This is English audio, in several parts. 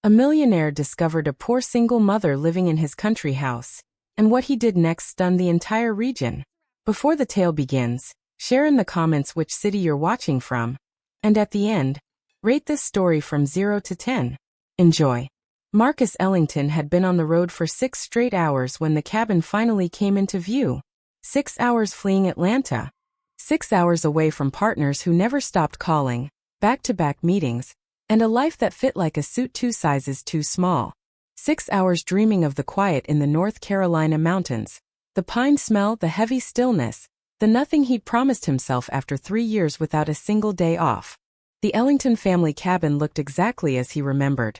A millionaire discovered a poor single mother living in his country house, and what he did next stunned the entire region. Before the tale begins, share in the comments which city you're watching from, and at the end, rate this story from 0 to 10. Enjoy. Marcus Ellington had been on the road for 6 straight hours when the cabin finally came into view. 6 hours fleeing Atlanta. 6 hours away from partners who never stopped calling, back-to-back meetings, and a life that fit like a suit 2 sizes too small. 6 hours dreaming of the quiet in the North Carolina mountains, the pine smell, the heavy stillness, the nothing he'd promised himself after 3 years without a single day off. The Ellington family cabin looked exactly as he remembered.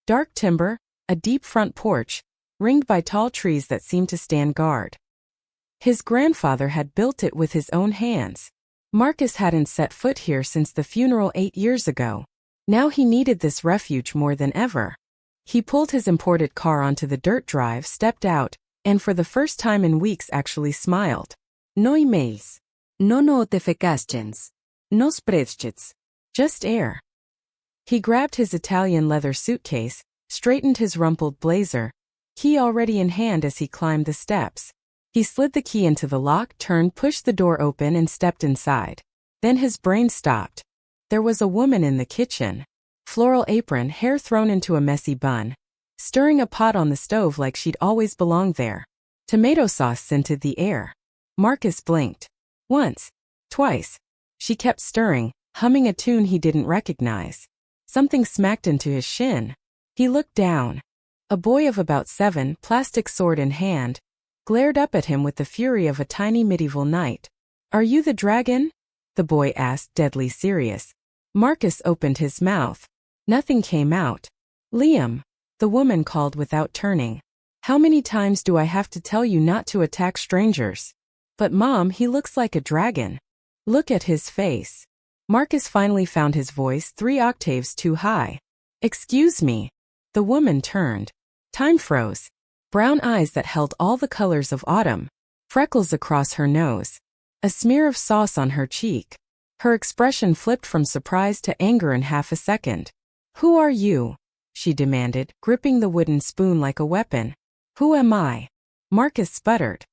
Dark timber, a deep front porch, ringed by tall trees that seemed to stand guard. His grandfather had built it with his own hands. Marcus hadn't set foot here since the funeral 8 years ago. Now he needed this refuge more than ever. He pulled his imported car onto the dirt drive, stepped out, and for the first time in weeks actually smiled. No emails. No notifications. No spreadsheets. Just air. He grabbed his Italian leather suitcase, straightened his rumpled blazer, key already in hand as he climbed the steps. He slid the key into the lock, turned, pushed the door open and stepped inside. Then his brain stopped. There was a woman in the kitchen. Floral apron, hair thrown into a messy bun, stirring a pot on the stove like she'd always belonged there. Tomato sauce scented the air. Marcus blinked. Once. Twice. She kept stirring, humming a tune he didn't recognize. Something smacked into his shin. He looked down. A boy of about 7, plastic sword in hand, glared up at him with the fury of a tiny medieval knight. "Are you the dragon?" the boy asked, deadly serious. Marcus opened his mouth. Nothing came out. "Liam," the woman called without turning. "How many times do I have to tell you not to attack strangers?" "But Mom, he looks like a dragon." "Look at his face." Marcus finally found his voice 3 octaves too high. "Excuse me." The woman turned. Time froze. Brown eyes that held all the colors of autumn. Freckles across her nose. A smear of sauce on her cheek. Her expression flipped from surprise to anger in half a second. "Who are you?" she demanded, gripping the wooden spoon like a weapon. "Who am I?" Marcus sputtered.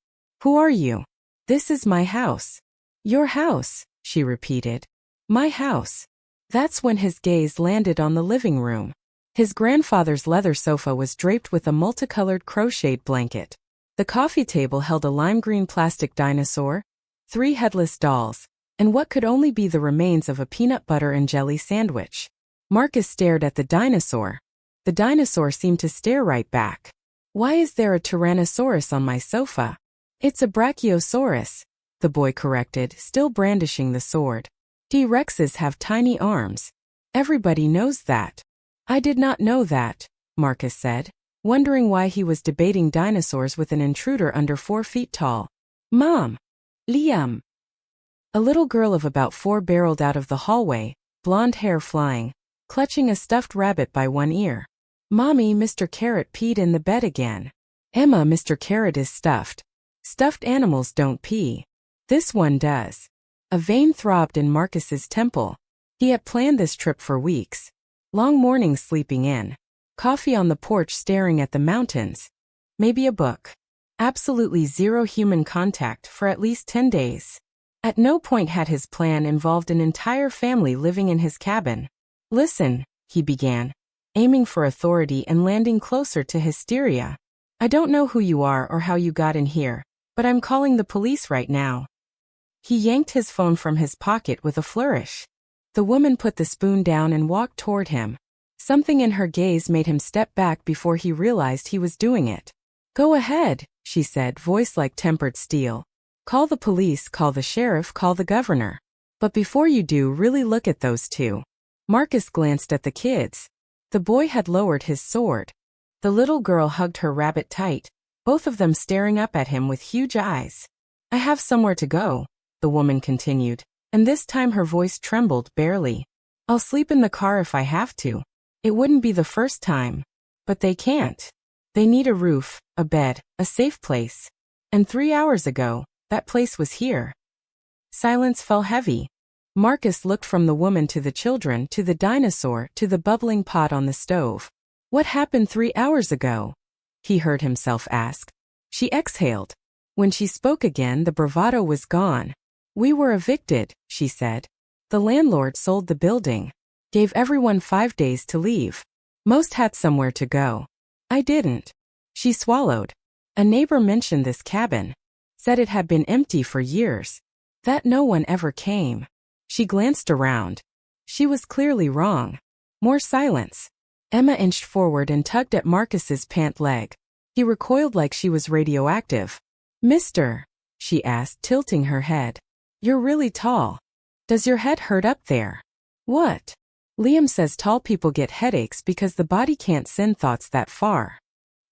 "Who are you?" "This is my house." "Your house," she repeated. "My house." That's when his gaze landed on the living room. His grandfather's leather sofa was draped with a multicolored crocheted blanket. The coffee table held a lime green plastic dinosaur, 3 headless dolls, and what could only be the remains of a peanut butter and jelly sandwich. Marcus stared at the dinosaur. The dinosaur seemed to stare right back. "Why is there a Tyrannosaurus on my sofa?" "It's a Brachiosaurus," the boy corrected, still brandishing the sword. T-Rexes have tiny arms. Everybody knows that. "I did not know that," Marcus said, wondering why he was debating dinosaurs with an intruder under 4 feet tall. "Mom!" "Liam!" A little girl of about 4 barreled out of the hallway, blonde hair flying, clutching a stuffed rabbit by one ear. "Mommy, Mr. Carrot peed in the bed again." "Emma, Mr. Carrot is stuffed. Stuffed animals don't pee. This one does." A vein throbbed in Marcus's temple. He had planned this trip for weeks. Long mornings sleeping in. Coffee on the porch staring at the mountains. Maybe a book. Absolutely zero human contact for at least 10 days. At no point had his plan involved an entire family living in his cabin. "Listen," he began, aiming for authority and landing closer to hysteria. "I don't know who you are or how you got in here, but I'm calling the police right now." He yanked his phone from his pocket with a flourish. The woman put the spoon down and walked toward him. Something in her gaze made him step back before he realized he was doing it. "Go ahead," she said, voice like tempered steel. "Call the police, call the sheriff, call the governor. But before you do, really look at those 2. Marcus glanced at the kids. The boy had lowered his sword. The little girl hugged her rabbit tight, both of them staring up at him with huge eyes. "I have somewhere to go," the woman continued, and this time her voice trembled barely. "I'll sleep in the car if I have to. It wouldn't be the first time. But they can't. They need a roof, a bed, a safe place. And 3 hours ago, that place was here." Silence fell heavy. Marcus looked from the woman to the children, to the dinosaur, to the bubbling pot on the stove. What happened 3 hours ago? He heard himself ask. She exhaled. When she spoke again, the bravado was gone. We were evicted, she said. The landlord sold the building. Gave everyone 5 days to leave. Most had somewhere to go. I didn't. She swallowed. A neighbor mentioned this cabin. Said it had been empty for years. That no one ever came. She glanced around. She was clearly wrong. More silence. Emma inched forward and tugged at Marcus's pant leg. He recoiled like she was radioactive. Mister, she asked, tilting her head. You're really tall. Does your head hurt up there? What? Liam says tall people get headaches because the body can't send thoughts that far.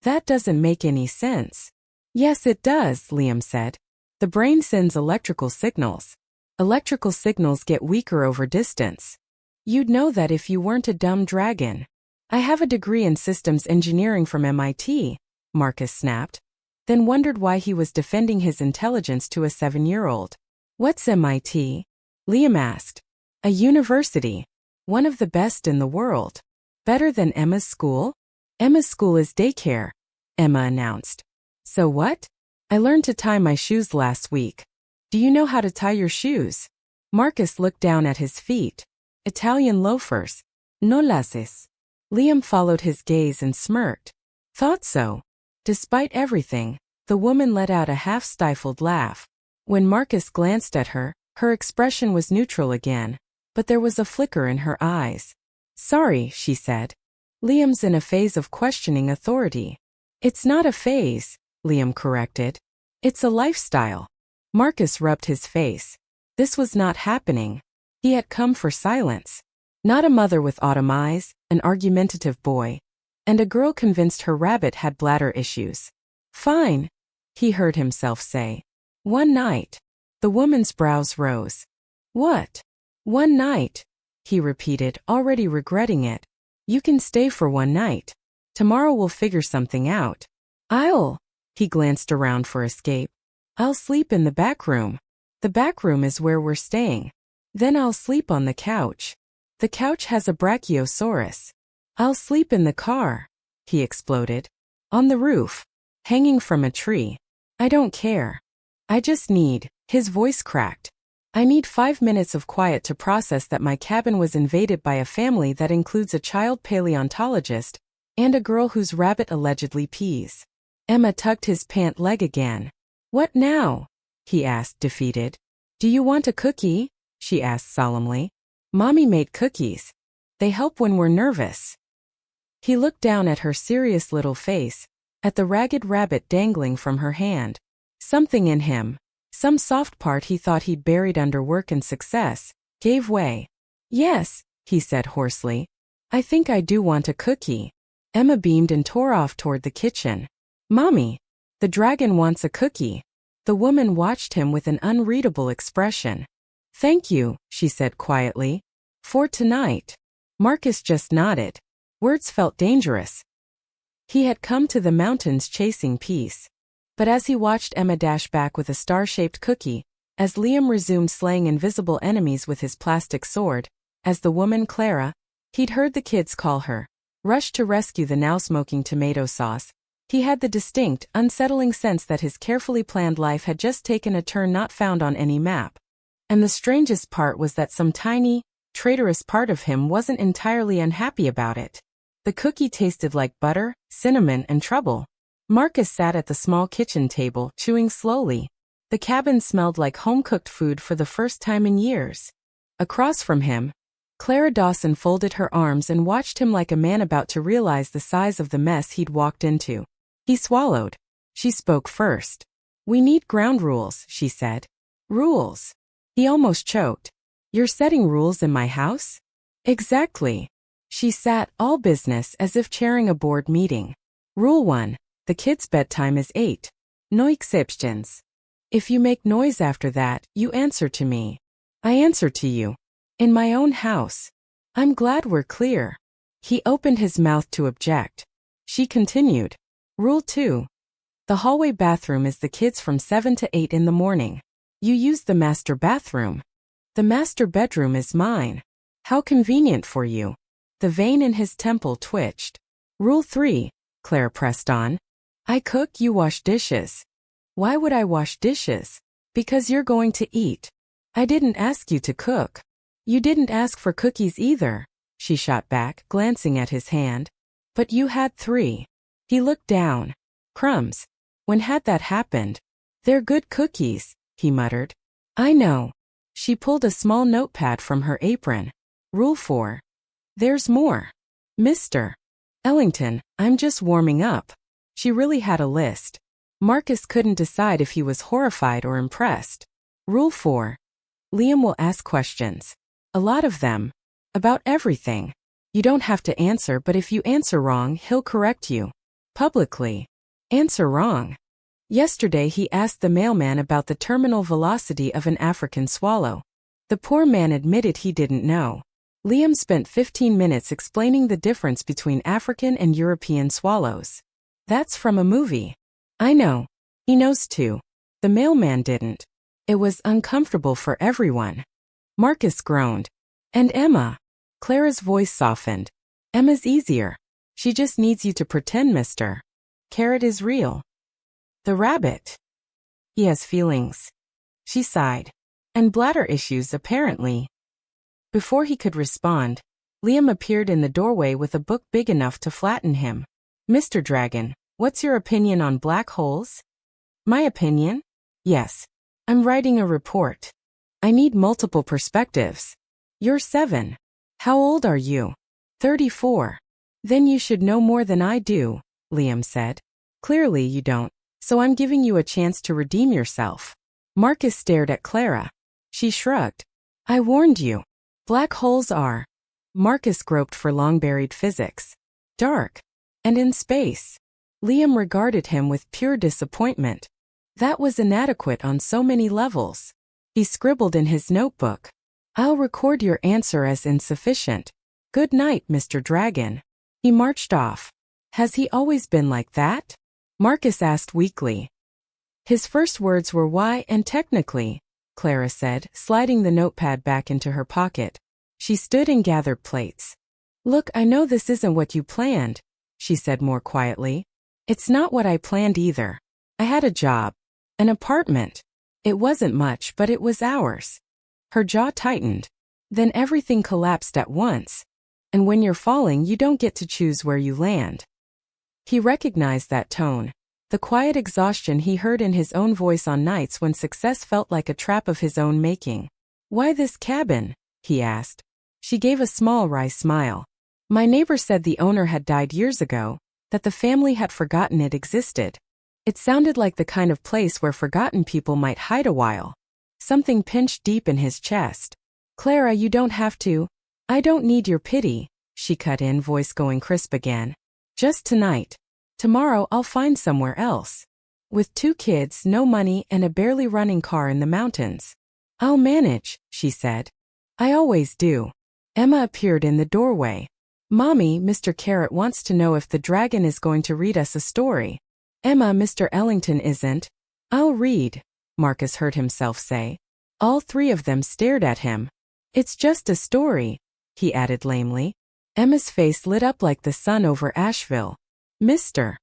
That doesn't make any sense. Yes, it does, Liam said. The brain sends electrical signals. Electrical signals get weaker over distance. You'd know that if you weren't a dumb dragon. I have a degree in systems engineering from MIT, Marcus snapped. Then wondered why he was defending his intelligence to a 7-year-old. What's MIT? Liam asked. A university. One of the best in the world. Better than Emma's school? Emma's school is daycare, Emma announced. So what? I learned to tie my shoes last week. Do you know how to tie your shoes? Marcus looked down at his feet. Italian loafers. No laces. Liam followed his gaze and smirked. Thought so. Despite everything, the woman let out a half-stifled laugh. When Marcus glanced at her, her expression was neutral again, but there was a flicker in her eyes. Sorry, she said. Liam's in a phase of questioning authority. It's not a phase, Liam corrected. It's a lifestyle. Marcus rubbed his face. This was not happening. He had come for silence. Not a mother with autumn eyes, an argumentative boy, and a girl convinced her rabbit had bladder issues. Fine, he heard himself say. One night. The woman's brows rose. What? One night, he repeated, already regretting it. You can stay for one night. Tomorrow we'll figure something out. He glanced around for escape. I'll sleep in the back room. The back room is where we're staying. Then I'll sleep on the couch. The couch has a brachiosaurus. I'll sleep in the car, he exploded. On the roof. Hanging from a tree. I don't care. I just need, his voice cracked. I need 5 minutes of quiet to process that my cabin was invaded by a family that includes a child paleontologist and a girl whose rabbit allegedly pees. Emma tugged his pant leg again. What now? He asked, defeated. Do you want a cookie? She asked solemnly. Mommy made cookies. They help when we're nervous. He looked down at her serious little face, at the ragged rabbit dangling from her hand. Something in him, some soft part he thought he'd buried under work and success, gave way. Yes, he said hoarsely. I think I do want a cookie. Emma beamed and tore off toward the kitchen. Mommy, the dragon wants a cookie. The woman watched him with an unreadable expression. Thank you, she said quietly. For tonight. Marcus just nodded. Words felt dangerous. He had come to the mountains chasing peace. But as he watched Emma dash back with a star-shaped cookie, as Liam resumed slaying invisible enemies with his plastic sword, as the woman Clara, he'd heard the kids call her, rushed to rescue the now-smoking tomato sauce, he had the distinct, unsettling sense that his carefully planned life had just taken a turn not found on any map. And the strangest part was that some tiny, traitorous part of him wasn't entirely unhappy about it. The cookie tasted like butter, cinnamon, and trouble. Marcus sat at the small kitchen table, chewing slowly. The cabin smelled like home-cooked food for the first time in years. Across from him, Clara Dawson folded her arms and watched him like a man about to realize the size of the mess he'd walked into. He swallowed. She spoke first. We need ground rules, she said. Rules. He almost choked. You're setting rules in my house? Exactly. She sat, all business, as if chairing a board meeting. Rule 1. The kids' bedtime is 8. No exceptions. If you make noise after that, you answer to me. I answer to you. In my own house. I'm glad we're clear. He opened his mouth to object. She continued. Rule 2. The hallway bathroom is the kids from 7 to 8 in the morning. You use the master bathroom. The master bedroom is mine. How convenient for you. The vein in his temple twitched. Rule 3, Clara pressed on. I cook, you wash dishes. Why would I wash dishes? Because you're going to eat. I didn't ask you to cook. You didn't ask for cookies either, she shot back, glancing at his hand. But you had 3. He looked down. Crumbs. When had that happened? They're good cookies, he muttered. I know. She pulled a small notepad from her apron. Rule 4. There's more. Mr. Ellington, I'm just warming up. She really had a list. Marcus couldn't decide if he was horrified or impressed. Rule 4. Liam will ask questions. A lot of them. About everything. You don't have to answer, but if you answer wrong, he'll correct you. Publicly. Answer wrong. Yesterday he asked the mailman about the terminal velocity of an African swallow. The poor man admitted he didn't know. Liam spent 15 minutes explaining the difference between African and European swallows. That's from a movie. I know. He knows too. The mailman didn't. It was uncomfortable for everyone. Marcus groaned. And Emma. Clara's voice softened. Emma's easier. She just needs you to pretend Mr. Carrot is real. The rabbit. He has feelings. She sighed. And bladder issues, apparently. Before he could respond, Liam appeared in the doorway with a book big enough to flatten him. Mr. Dragon, what's your opinion on black holes? My opinion? Yes. I'm writing a report. I need multiple perspectives. You're 7. How old are you? 34. Then you should know more than I do, Liam said. Clearly you don't, so I'm giving you a chance to redeem yourself. Marcus stared at Clara. She shrugged. I warned you. Black holes are. Marcus groped for long-buried physics. Dark. And in space. Liam regarded him with pure disappointment. That was inadequate on so many levels. He scribbled in his notebook. I'll record your answer as insufficient. Good night, Mr. Dragon. He marched off. Has he always been like that? Marcus asked weakly. His first words were why and technically, Clara said, sliding the notepad back into her pocket. She stood and gathered plates. Look, I know this isn't what you planned, she said more quietly. It's not what I planned either. I had a job. An apartment. It wasn't much, but it was ours. Her jaw tightened. Then everything collapsed at once. And when you're falling, you don't get to choose where you land. He recognized that tone. The quiet exhaustion he heard in his own voice on nights when success felt like a trap of his own making. Why this cabin? He asked. She gave a small wry smile. My neighbor said the owner had died years ago, that the family had forgotten it existed. It sounded like the kind of place where forgotten people might hide a while. Something pinched deep in his chest. Clara, you don't have to. I don't need your pity, she cut in, voice going crisp again. Just tonight. Tomorrow I'll find somewhere else. With 2 kids, no money, and a barely running car in the mountains. I'll manage, she said. I always do. Emma appeared in the doorway. Mommy, Mr. Carrot wants to know if the dragon is going to read us a story. Emma, Mr. Ellington isn't. I'll read, Marcus heard himself say. All 3 of them stared at him. It's just a story, he added lamely. Emma's face lit up like the sun over Asheville. Mr.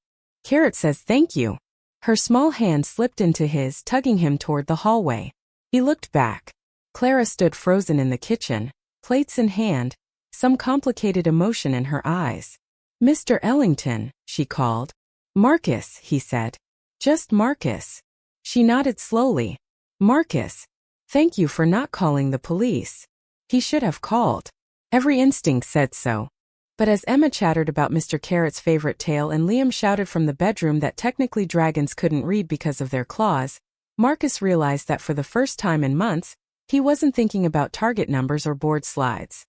Carrot says thank you. Her small hand slipped into his, tugging him toward the hallway. He looked back. Clara stood frozen in the kitchen, plates in hand, some complicated emotion in her eyes. Mr. Ellington, she called. Marcus, he said. Just Marcus. She nodded slowly. Marcus. Thank you for not calling the police. He should have called. Every instinct said so. But as Emma chattered about Mr. Carrot's favorite tale and Liam shouted from the bedroom that technically dragons couldn't read because of their claws, Marcus realized that for the first time in months, he wasn't thinking about target numbers or board slides.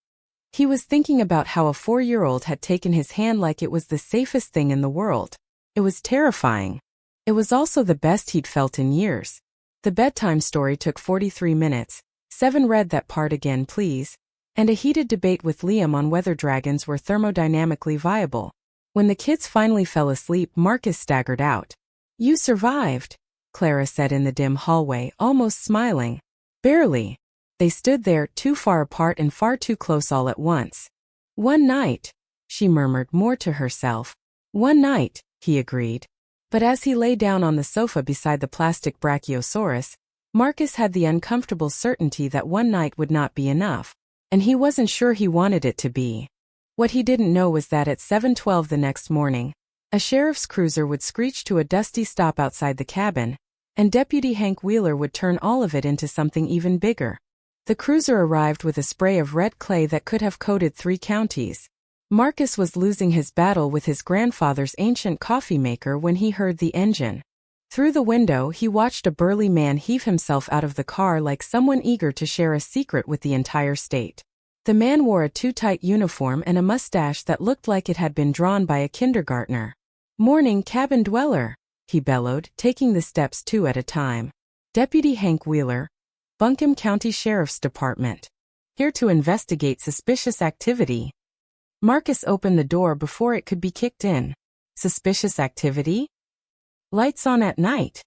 He was thinking about how a 4-year-old had taken his hand like it was the safest thing in the world. It was terrifying. It was also the best he'd felt in years. The bedtime story took 43 minutes. 7 read that part again, please. And a heated debate with Liam on whether dragons were thermodynamically viable. When the kids finally fell asleep, Marcus staggered out. You survived, Clara said in the dim hallway, almost smiling. Barely. They stood there, too far apart and far too close all at once. One night. she murmured more to herself. One night, he agreed. But as he lay down on the sofa beside the plastic brachiosaurus, Marcus had the uncomfortable certainty that one night would not be enough, and he wasn't sure he wanted it to be. What he didn't know was that at 7:12 the next morning, a sheriff's cruiser would screech to a dusty stop outside the cabin, and Deputy Hank Wheeler would turn all of it into something even bigger. The cruiser arrived with a spray of red clay that could have coated 3 counties. Marcus was losing his battle with his grandfather's ancient coffee maker when he heard the engine. Through the window, he watched a burly man heave himself out of the car like someone eager to share a secret with the entire state. The man wore a too-tight uniform and a mustache that looked like it had been drawn by a kindergartner. "Morning, cabin dweller," he bellowed, taking the steps 2 at a time. "Deputy Hank Wheeler, Buncombe County Sheriff's Department. Here to investigate suspicious activity." Marcus opened the door before it could be kicked in. Suspicious activity? Lights on at night.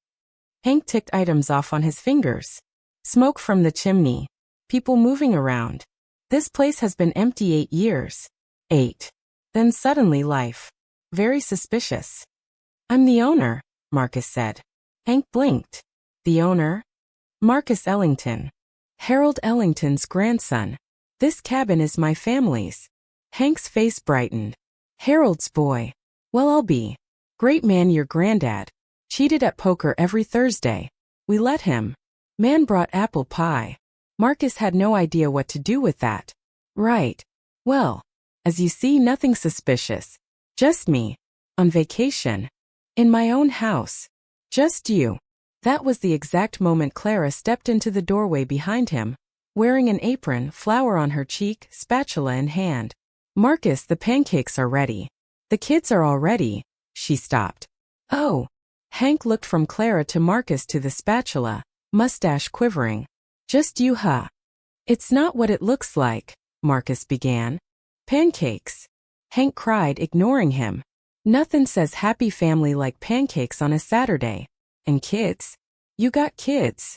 Hank ticked items off on his fingers. Smoke from the chimney. People moving around. This place has been empty 8 years. 8. Then suddenly life. Very suspicious. "I'm the owner," Marcus said. Hank blinked. "The owner?" "Marcus Ellington. Harold Ellington's grandson. This cabin is my family's." Hank's face brightened. "Harold's boy. Well, I'll be. Great man, your granddad. Cheated at poker every Thursday. We let him. Man brought apple pie." Marcus had no idea what to do with that. "Right. Well, as you see, nothing suspicious. Just me. On vacation. In my own house. Just you." That was the exact moment Clara stepped into the doorway behind him, wearing an apron, flour on her cheek, spatula in hand. "Marcus, the pancakes are ready." "The kids are all ready." She stopped. "Oh." Hank looked from Clara to Marcus to the spatula, mustache quivering. "Just you, huh?" "It's not what it looks like," Marcus began. "Pancakes." Hank cried, ignoring him. "Nothing says happy family like pancakes on a Saturday. And kids? You got kids."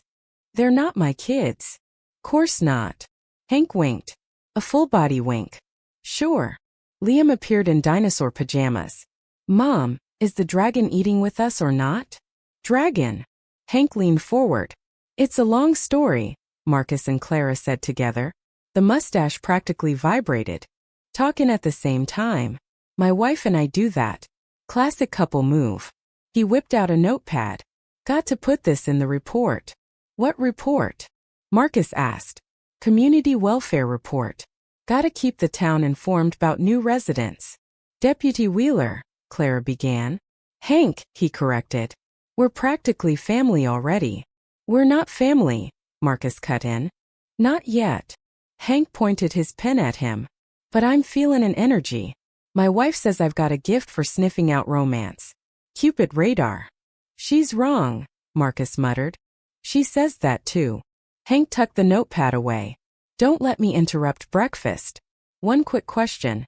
"They're not my kids." "Course not." Hank winked. A full-body wink. "Sure." Liam appeared in dinosaur pajamas. "Mom, is the dragon eating with us or not?" "Dragon?" Hank leaned forward. "It's a long story," Marcus and Clara said together. The mustache practically vibrated. "Talking at the same time. My wife and I do that. Classic couple move." He whipped out a notepad. "Got to put this in the report." "What report?" Marcus asked. "Community welfare report. Gotta keep the town informed about new residents." "Deputy Wheeler," Clara began. "Hank," he corrected. "We're practically family already." "We're not family," Marcus cut in. "Not yet." Hank pointed his pen at him. "But I'm feeling an energy. My wife says I've got a gift for sniffing out romance. Cupid radar." "She's wrong," Marcus muttered. "She says that too." Hank tucked the notepad away. "Don't let me interrupt breakfast. One quick question.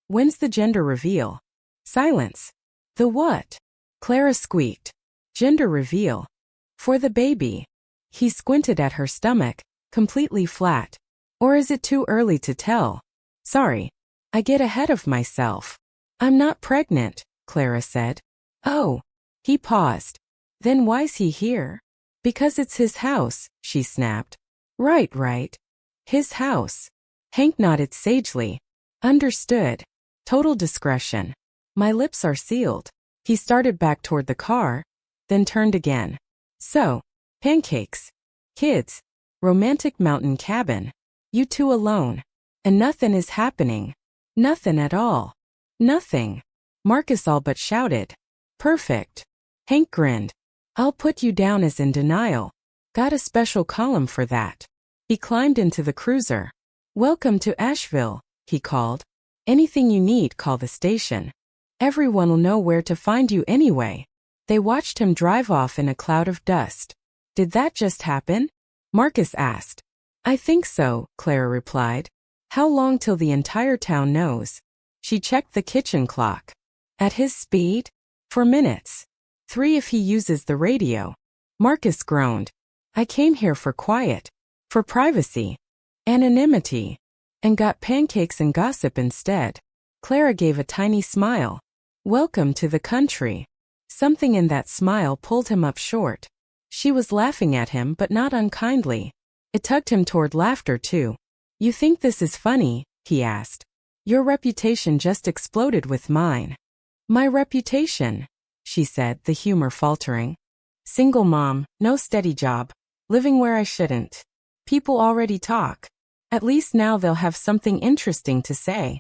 When's the gender reveal?" Silence. "The what?" Clara squeaked. "Gender reveal. For the baby." He squinted at her stomach, completely flat. "Or is it too early to tell?" "Sorry. I get ahead of myself." "I'm not pregnant," Clara said. "Oh." He paused. "Then why's he here?" "Because it's his house," she snapped. Right. His house." Hank nodded sagely. "Understood. Total discretion. My lips are sealed." He started back toward the car, then turned again. "So, pancakes. Kids. Romantic mountain cabin. You two alone. And nothing is happening. Nothing at all." "Nothing." Marcus all but shouted. "Perfect." Hank grinned. "I'll put you down as in denial. Got a special column for that." He climbed into the cruiser. "Welcome to Asheville," he called. "Anything you need, call the station. Everyone'll know where to find you anyway." They watched him drive off in a cloud of dust. "Did that just happen?" Marcus asked. "I think so," Clara replied. "How long till the entire town knows?" She checked the kitchen clock. "At his speed? For minutes. 3 if he uses the radio." Marcus groaned. "I came here for quiet. For privacy. Anonymity. And got pancakes and gossip instead." Clara gave a tiny smile. Welcome to the country. Something in that smile pulled him up short. She was laughing at him, but not unkindly. It tugged him toward laughter, too. You think this is funny? He asked. Your reputation just exploded with mine. My reputation, she said, the humor faltering. Single mom, no steady job, living where I shouldn't. People already talk. At least now they'll have something interesting to say.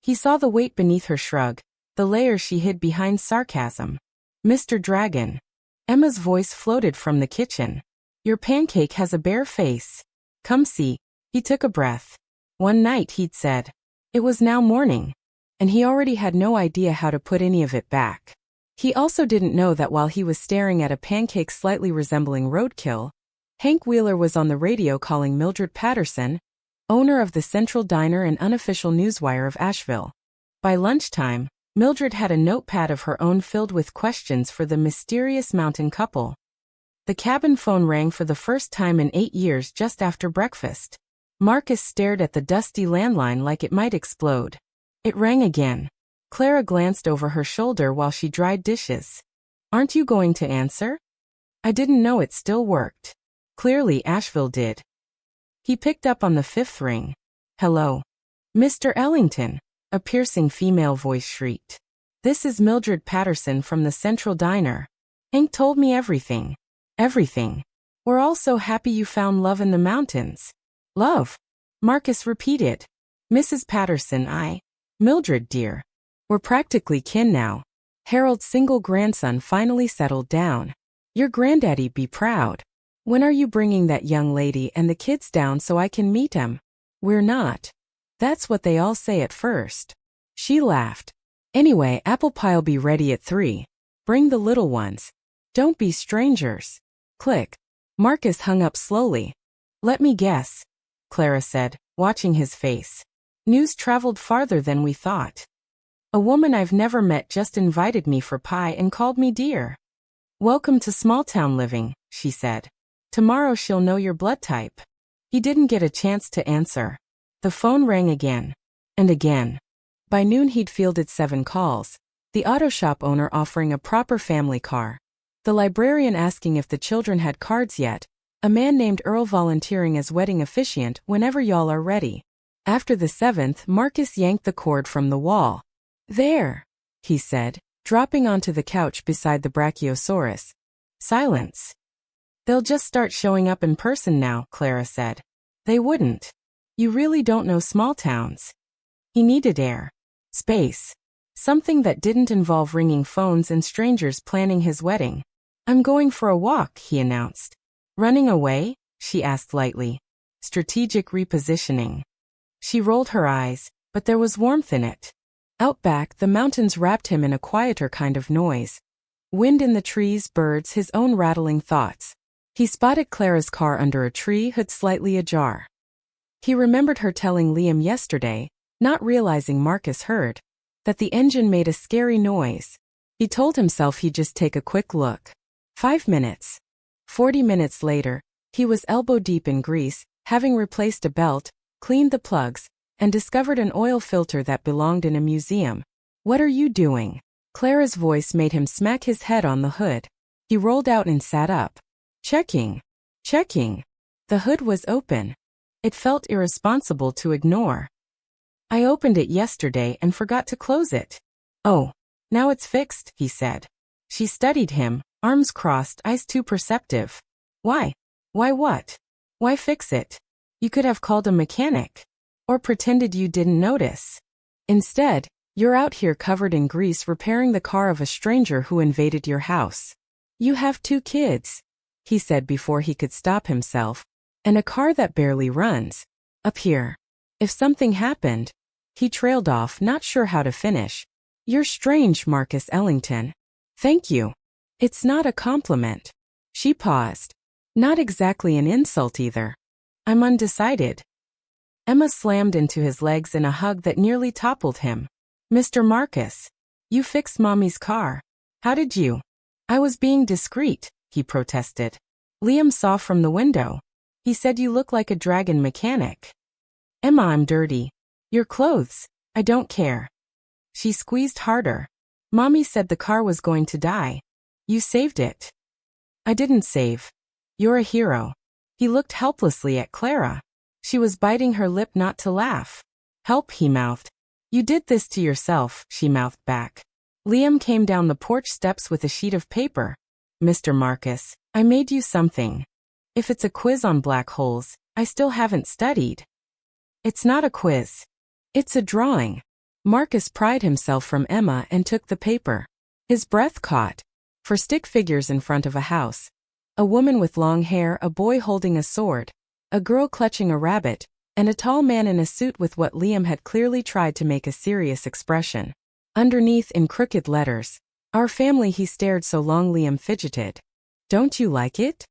He saw the weight beneath her shrug, the layers she hid behind sarcasm. Mr. Dragon. Emma's voice floated from the kitchen. Your pancake has a bare face. Come see. He took a breath. One night, he'd said. It was now morning, and he already had no idea how to put any of it back. He also didn't know that while he was staring at a pancake slightly resembling roadkill, Hank Wheeler was on the radio calling Mildred Patterson, owner of the Central Diner and unofficial newswire of Asheville. By lunchtime, Mildred had a notepad of her own filled with questions for the mysterious mountain couple. The cabin phone rang for the first time in 8 years just after breakfast. Marcus stared at the dusty landline like it might explode. It rang again. Clara glanced over her shoulder while she dried dishes. Aren't you going to answer? I didn't know it still worked. Clearly Asheville did. He picked up on the 5th ring. Hello. Mr. Ellington, a piercing female voice shrieked. This is Mildred Patterson from the Central Diner. Hank told me everything. Everything. We're all so happy you found love in the mountains. Love? Marcus repeated. Mrs. Patterson, Mildred, dear. We're practically kin now. Harold's single grandson finally settled down. Your granddaddy be proud. When are you bringing that young lady and the kids down so I can meet 'em? We're not. That's what they all say at first. She laughed. Anyway, apple pie'll be ready at 3. Bring the little ones. Don't be strangers. Click. Marcus hung up slowly. Let me guess, Clara said, watching his face. News traveled farther than we thought. A woman I've never met just invited me for pie and called me dear. Welcome to small-town living, she said. Tomorrow she'll know your blood type. He didn't get a chance to answer. The phone rang again. And again. By noon he'd fielded 7 calls. The auto shop owner offering a proper family car. The librarian asking if the children had cards yet. A man named Earl volunteering as wedding officiant whenever y'all are ready. After the 7th, Marcus yanked the cord from the wall. There, he said, dropping onto the couch beside the Brachiosaurus. Silence. They'll just start showing up in person now, Clara said. They wouldn't. You really don't know small towns. He needed air. Space. Something that didn't involve ringing phones and strangers planning his wedding. I'm going for a walk, he announced. Running away? She asked lightly. Strategic repositioning. She rolled her eyes, but there was warmth in it. Out back, the mountains wrapped him in a quieter kind of noise. Wind in the trees, birds, his own rattling thoughts. He spotted Clara's car under a tree hood slightly ajar. He remembered her telling Liam yesterday, not realizing Marcus heard, that the engine made a scary noise. He told himself he'd just take a quick look. 5 minutes. 40 minutes later, he was elbow-deep in grease, having replaced a belt, cleaned the plugs, and discovered an oil filter that belonged in a museum. What are you doing? Clara's voice made him smack his head on the hood. He rolled out and sat up. Checking. Checking. The hood was open. It felt irresponsible to ignore. I opened it yesterday and forgot to close it. Oh, now it's fixed, he said. She studied him, arms crossed, eyes too perceptive. Why? Why what? Why fix it? You could have called a mechanic. Or pretended you didn't notice. Instead, you're out here covered in grease repairing the car of a stranger who invaded your house. You have 2 kids, he said before he could stop himself, and a car that barely runs. Up here. If something happened, he trailed off, not sure how to finish. You're strange, Marcus Ellington. Thank you. It's not a compliment. She paused. Not exactly an insult either. I'm undecided. Emma slammed into his legs in a hug that nearly toppled him. Mr. Marcus, you fixed Mommy's car. How did you? I was being discreet, he protested. Liam saw from the window. He said you look like a dragon mechanic. Emma, I'm dirty. Your clothes. I don't care. She squeezed harder. Mommy said the car was going to die. You saved it. I didn't save. You're a hero. He looked helplessly at Clara. She was biting her lip not to laugh. Help, he mouthed. You did this to yourself, she mouthed back. Liam came down the porch steps with a sheet of paper. Mr. Marcus, I made you something. If it's a quiz on black holes, I still haven't studied. It's not a quiz. It's a drawing. Marcus pried himself from Emma and took the paper. His breath caught. For stick figures in front of a house. A woman with long hair, a boy holding a sword, a girl clutching a rabbit, and a tall man in a suit with what Liam had clearly tried to make a serious expression. Underneath in crooked letters, our family. He stared so long Liam fidgeted. Don't you like it?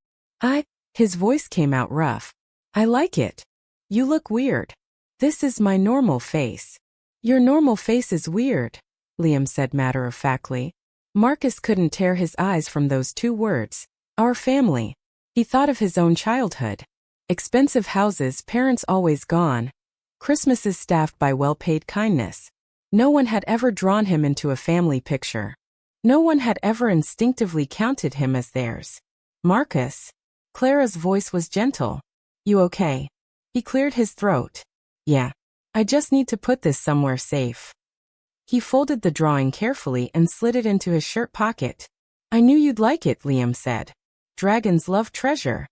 His voice came out rough. I like it. You look weird. This is my normal face. Your normal face is weird, Liam said matter-of-factly. Marcus couldn't tear his eyes from those two words. Our family. He thought of his own childhood. Expensive houses, parents always gone. Christmases staffed by well-paid kindness. No one had ever drawn him into a family picture. No one had ever instinctively counted him as theirs. Marcus? Clara's voice was gentle. You okay? He cleared his throat. Yeah. I just need to put this somewhere safe. He folded the drawing carefully and slid it into his shirt pocket. I knew you'd like it, Liam said. Dragons love treasure.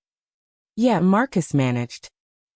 Yeah, Marcus managed.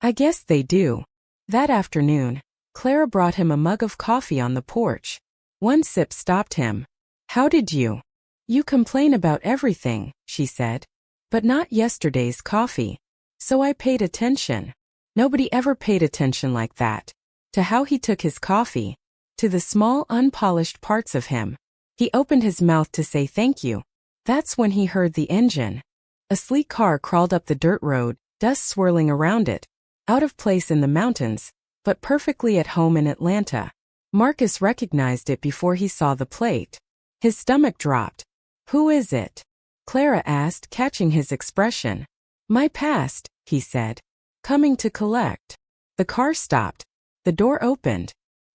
I guess they do. That afternoon, Clara brought him a mug of coffee on the porch. One sip stopped him. How did you? You complain about everything, she said. But not yesterday's coffee. So I paid attention. Nobody ever paid attention like that. To how he took his coffee. To the small, unpolished parts of him. He opened his mouth to say thank you. That's when he heard the engine. A sleek car crawled up the dirt road, dust swirling around it. Out of place in the mountains, but perfectly at home in Atlanta. Marcus recognized it before he saw the plate. His stomach dropped. Who is it? Clara asked, catching his expression. My past, he said. Coming to collect. The car stopped. The door opened.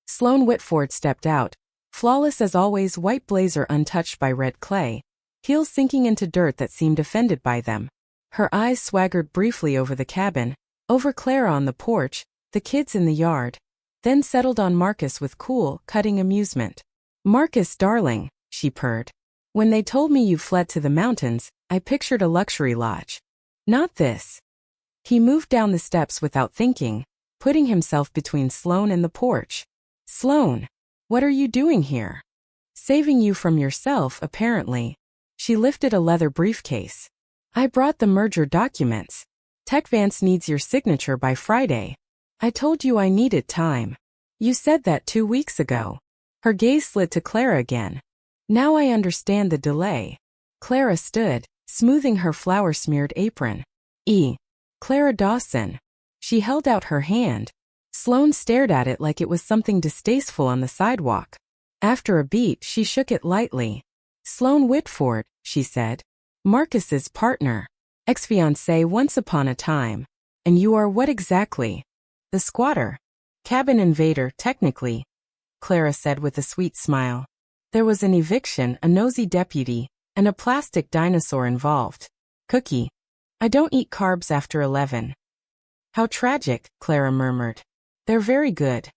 Sloane Whitford stepped out, flawless as always, white blazer untouched by red clay, heels sinking into dirt that seemed offended by them. Her eyes swaggered briefly over the cabin, over Clara on the porch, the kids in the yard, then settled on Marcus with cool, cutting amusement. Marcus, darling, she purred. When they told me you fled to the mountains, I pictured a luxury lodge. Not this. He moved down the steps without thinking, putting himself between Sloane and the porch. Sloane, what are you doing here? Saving you from yourself, apparently. She lifted a leather briefcase. I brought the merger documents. TechVance needs your signature by Friday. I told you I needed time. You said that 2 weeks ago. Her gaze slid to Clara again. Now I understand the delay. Clara stood, smoothing her flour-smeared apron. Clara Dawson. She held out her hand. Sloane stared at it like it was something distasteful on the sidewalk. After a beat, she shook it lightly. Sloane Whitford, she said. Marcus's partner. Ex-fiancé once upon a time. And you are what exactly? The squatter. Cabin invader, technically. Clara said with a sweet smile. There was an eviction, a nosy deputy, and a plastic dinosaur involved. Cookie. I don't eat carbs after 11. How tragic, Clara murmured. They're very good.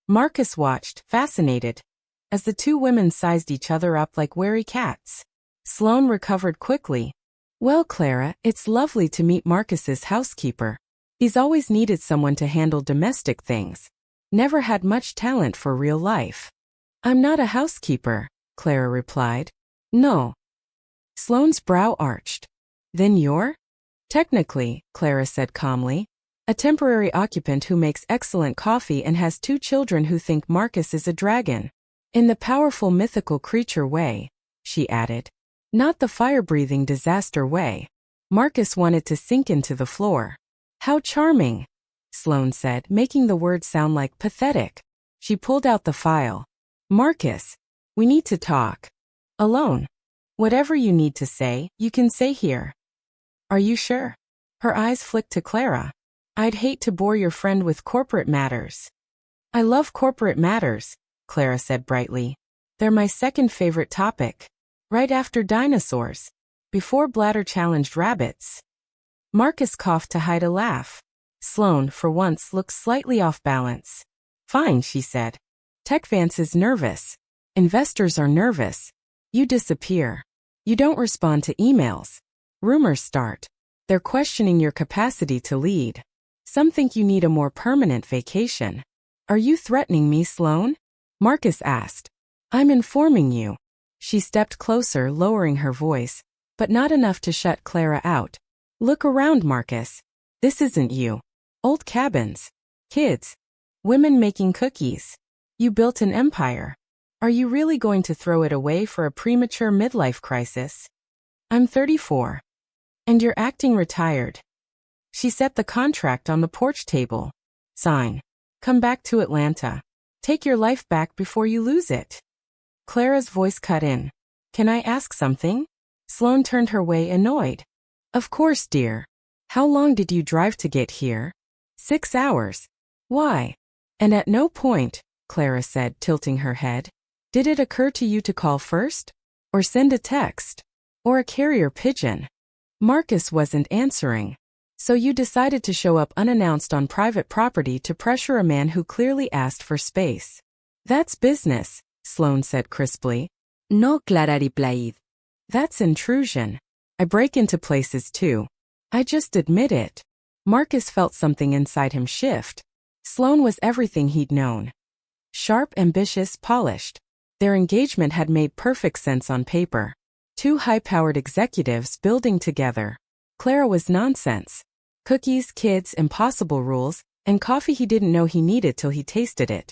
Marcus watched, fascinated, as the two women sized each other up like wary cats. Sloane recovered quickly. Well, Clara, it's lovely to meet Marcus's housekeeper. He's always needed someone to handle domestic things. Never had much talent for real life. I'm not a housekeeper, Clara replied. No. Sloane's brow arched. Then you're? Technically, Clara said calmly. A temporary occupant who makes excellent coffee and has 2 children who think Marcus is a dragon. In the powerful mythical creature way, she added. Not the fire-breathing disaster way. Marcus wanted to sink into the floor. How charming, Sloane said, making the words sound like pathetic. She pulled out the file. Marcus, we need to talk. Alone. Whatever you need to say, you can say here. Are you sure? Her eyes flicked to Clara. I'd hate to bore your friend with corporate matters. I love corporate matters, Clara said brightly. They're my second favorite topic. Right after dinosaurs. Before bladder-challenged rabbits. Marcus coughed to hide a laugh. Sloane, for once, looked slightly off balance. Fine, she said. TechVance is nervous. Investors are nervous. You disappear. You don't respond to emails. Rumors start. They're questioning your capacity to lead. Some think you need a more permanent vacation. Are you threatening me, Sloane? Marcus asked. I'm informing you. She stepped closer, lowering her voice, but not enough to shut Clara out. Look around, Marcus. This isn't you. Old cabins. Kids. Women making cookies. You built an empire. Are you really going to throw it away for a premature midlife crisis? I'm 34. And you're acting retired. She set the contract on the porch table. Sign. Come back to Atlanta. Take your life back before you lose it. Clara's voice cut in. Can I ask something? Sloane turned her way, annoyed. Of course, dear. How long did you drive to get here? 6 hours. Why? And at no point, Clara said, tilting her head, did it occur to you to call first? Or send a text? Or a carrier pigeon? Marcus wasn't answering. So you decided to show up unannounced on private property to pressure a man who clearly asked for space. That's business, Sloane said crisply. No, Clara replied. That's intrusion. I break into places too. I just admit it. Marcus felt something inside him shift. Sloane was everything he'd known. Sharp, ambitious, polished. Their engagement had made perfect sense on paper. Two high-powered executives building together. Clara was nonsense. Cookies, kids, impossible rules, and coffee he didn't know he needed till he tasted it.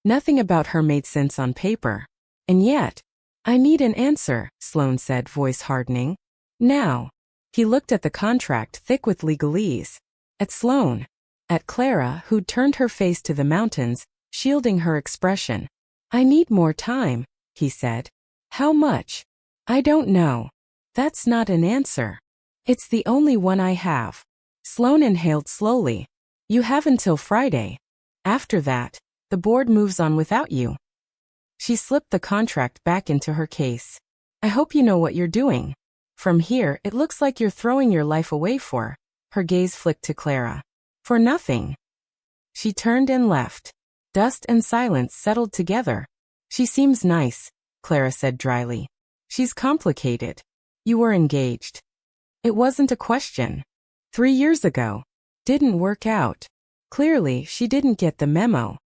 Nothing about her made sense on paper. And yet, I need an answer, Sloane said, voice hardening. Now. He looked at the contract, thick with legalese. At Sloane. At Clara, who'd turned her face to the mountains, shielding her expression. I need more time, he said. How much? I don't know. That's not an answer. It's the only one I have. Sloane inhaled slowly. You have until Friday. After that, the board moves on without you. She slipped the contract back into her case. I hope you know what you're doing. From here, it looks like you're throwing your life away for. Her gaze flicked to Clara. For nothing. She turned and left. Dust and silence settled together. She seems nice, Clara said dryly. She's complicated. You were engaged. It wasn't a question. 3 years ago. Didn't work out. Clearly, she didn't get the memo.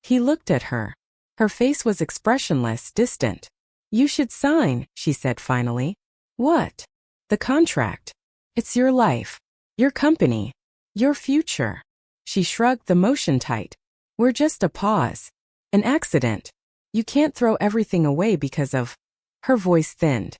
He looked at her. Her face was expressionless, distant. You should sign, she said finally. What? The contract. It's your life. Your company. Your future. She shrugged, the motion tight. We're just a pause. An accident. You can't throw everything away because of... Her voice thinned.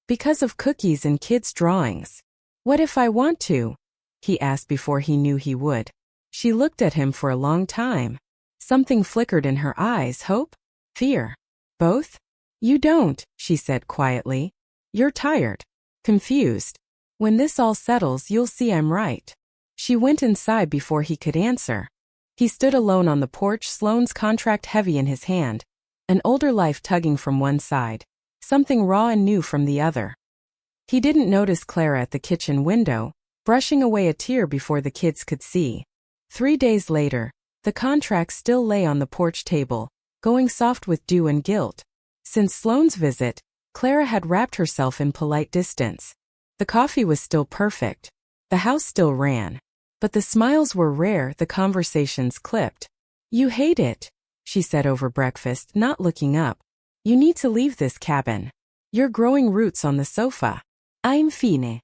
Because of cookies and kids' drawings. What if I want to? He asked before he knew he would. She looked at him for a long time. Something flickered in her eyes, hope? Fear? Both? You don't, she said quietly. You're tired. Confused. When this all settles, you'll see I'm right. She went inside before he could answer. He stood alone on the porch, Sloane's contract heavy in his hand. An older life tugging from one side. Something raw and new from the other. He didn't notice Clara at the kitchen window, brushing away a tear before the kids could see. 3 days later, the contract still lay on the porch table, going soft with dew and guilt. Since Sloane's visit, Clara had wrapped herself in polite distance. The coffee was still perfect. The house still ran. But the smiles were rare, the conversations clipped. You hate it, she said over breakfast, not looking up. You need to leave this cabin. You're growing roots on the sofa. I'm fine.